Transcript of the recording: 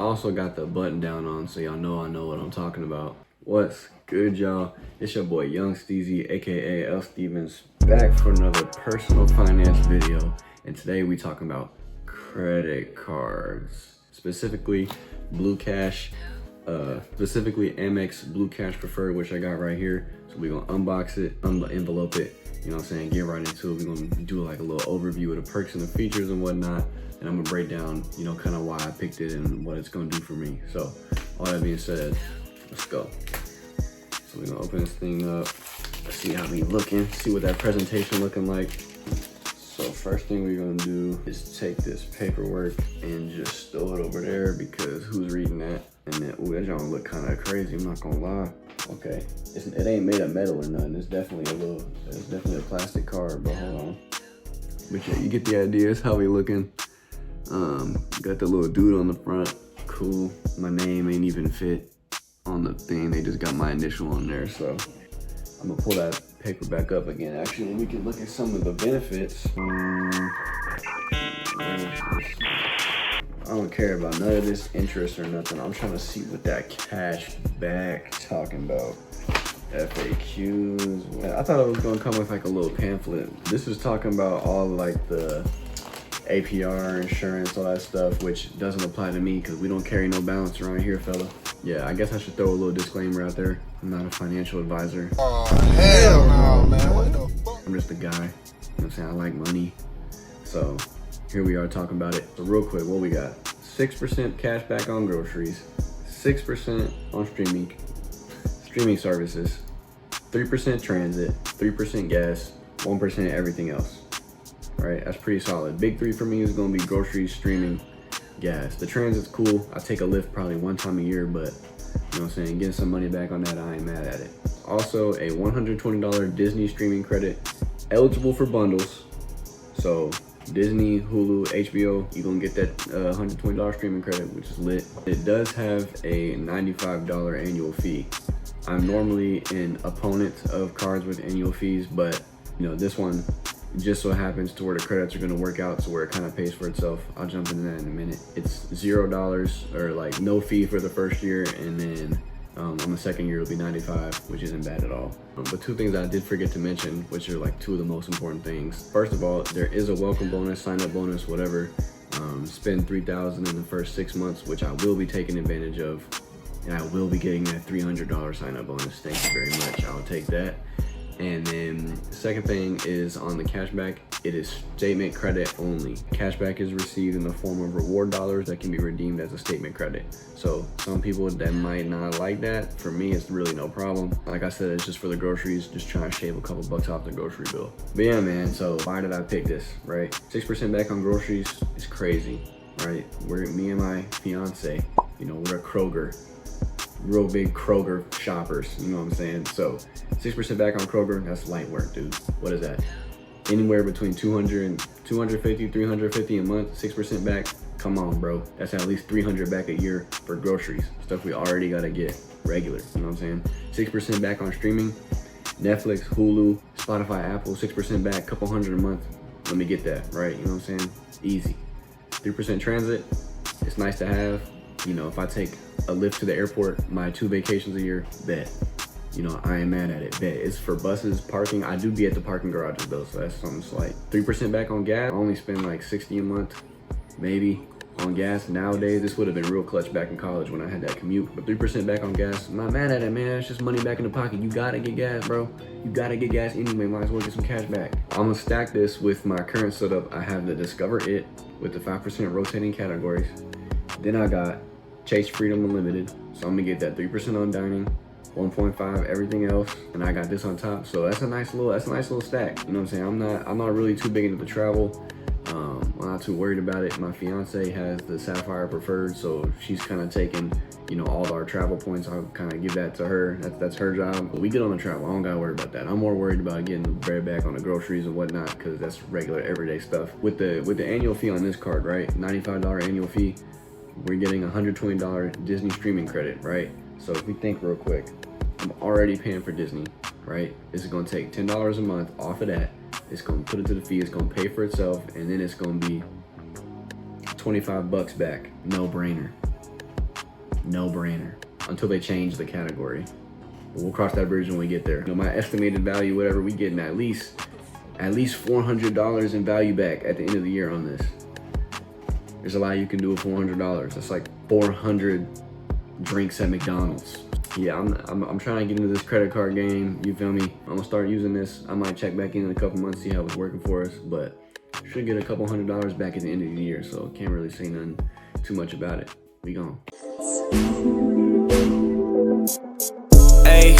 I also got the button down on, so y'all know I know what I'm talking about. What's good, y'all? It's your boy Young Steezy, aka L Stevens, back for another personal finance video. And today we talking about credit cards, specifically Blue Cash, specifically AMEX Blue Cash Preferred, which I got right here. So we're gonna unbox it, envelope it, you know what I'm saying, get right into it. We're gonna do like a little overview of the perks and the features and whatnot. And I'm gonna break down, you know, kind of why I picked it and what it's gonna do for me. So all that being said, let's go. So we're gonna open this thing up, see how we looking, see what that presentation looking like. So first thing we're gonna do is take this paperwork and just throw it over there, because who's reading that? And then, ooh, that don't look kind of crazy, I'm not gonna lie. Okay, it ain't made of metal or nothing. It's definitely a plastic card, but hold on. But yeah, you get the idea. It's how we looking. Got the little dude on the front, cool. My name ain't even fit on the thing. They just got my initial on there. So I'm gonna pull that paper back up again. Actually, we can look at some of the benefits. I don't care about none of this interest or nothing. I'm trying to see what that cash back talking about. FAQs. I thought it was gonna come with like a little pamphlet. This is talking about all like the APR, insurance, all that stuff, which doesn't apply to me because we don't carry no balance around here, fella. Yeah, I guess I should throw a little disclaimer out there. I'm not a financial advisor. Oh, hell no, man. What the fuck? I'm just a guy. You know what I'm saying? I like money. So here we are talking about it. So real quick, what we got? 6% cash back on groceries, 6% on streaming services, 3% transit, 3% gas, 1% everything else. All right, that's pretty solid. Big three for me is gonna be groceries, streaming, gas. The transit's cool. I take a Lyft probably one time a year, but you know what I'm saying, getting some money back on that, I ain't mad at it. Also, a $120 Disney streaming credit, eligible for bundles. So Disney, Hulu, HBO, you're gonna get that $120 streaming credit, which is lit. It does have a $95 annual fee. I'm normally an opponent of cards with annual fees, but you know, this one just so happens to where the credits are gonna work out to where it kind of pays for itself. I'll jump into that in a minute. It's $0 or like no fee for the first year, and then on the second year it'll be 95, which isn't bad at all. But two things I did forget to mention, which are like two of the most important things. First of all, there is a welcome bonus, sign up bonus, whatever. Spend $3,000 in the first 6 months, which I will be taking advantage of, and I will be getting that $300 sign up bonus. Thank you very much, I'll take that. And then the second thing is on the cashback, it is statement credit only. Cashback is received in the form of reward dollars that can be redeemed as a statement credit. So some people that might not like that. For me, it's really no problem. Like I said, it's just for the groceries, just trying to shave a couple bucks off the grocery bill. But yeah, man, so why did I pick this, right? 6% back on groceries is crazy, right? Me and my fiance, you know, we're a Kroger. Real big Kroger shoppers, you know what I'm saying? So 6% back on Kroger, that's light work, dude. What is that? Anywhere between 250, 350 a month, 6% back. Come on, bro. That's at least 300 back a year for groceries. Stuff we already gotta get regular, you know what I'm saying? 6% back on streaming, Netflix, Hulu, Spotify, Apple, 6% back, couple hundred a month. Let me get that, right? You know what I'm saying? Easy. 3% transit, it's nice to have. You know, if I take a Lyft to the airport, my 2 vacations a year, bet. You know, I ain't mad at it, bet. It's for buses, parking. I do be at the parking garages though, so that's something slight. 3% back on gas. I only spend like 60 a month, maybe, on gas. Nowadays, this would have been real clutch back in college when I had that commute. But 3% back on gas, I'm not mad at it, man. It's just money back in the pocket. You gotta get gas, bro. You gotta get gas anyway. Might as well get some cash back. I'm gonna stack this with my current setup. I have the Discover It with the 5% rotating categories. Then I got Chase Freedom Unlimited, so I'm gonna get that 3% on dining, 1.5 everything else, and I got this on top. So that's a nice little stack. You know what I'm saying? I'm not really too big into the travel. I'm not too worried about it. My fiance has the Sapphire Preferred, so she's kind of taking, you know, all our travel points. I'll kind of give that to her. That's her job. But we get on the travel. I don't gotta worry about that. I'm more worried about getting the bread back on the groceries and whatnot, because that's regular everyday stuff. With the annual fee on this card, right? $95 annual fee. We're getting $120 Disney streaming credit, right? So if we think real quick, I'm already paying for Disney, right? This is gonna take $10 a month off of that. It's gonna put it to the fee, it's gonna pay for itself, and then it's gonna be 25 bucks back. No brainer. no-brainer until they change the category. But we'll cross that bridge when we get there. You know, my estimated value, whatever, we getting at least $400 in value back at the end of the year on this. There's a lot you can do with $400. That's like 400 drinks at McDonald's. Yeah, I'm trying to get into this credit card game. You feel me? I'm gonna start using this. I might check back in a couple months, see how it's working for us, but should get a couple $100 back at the end of the year, so can't really say nothing too much about it. We gone. Hey,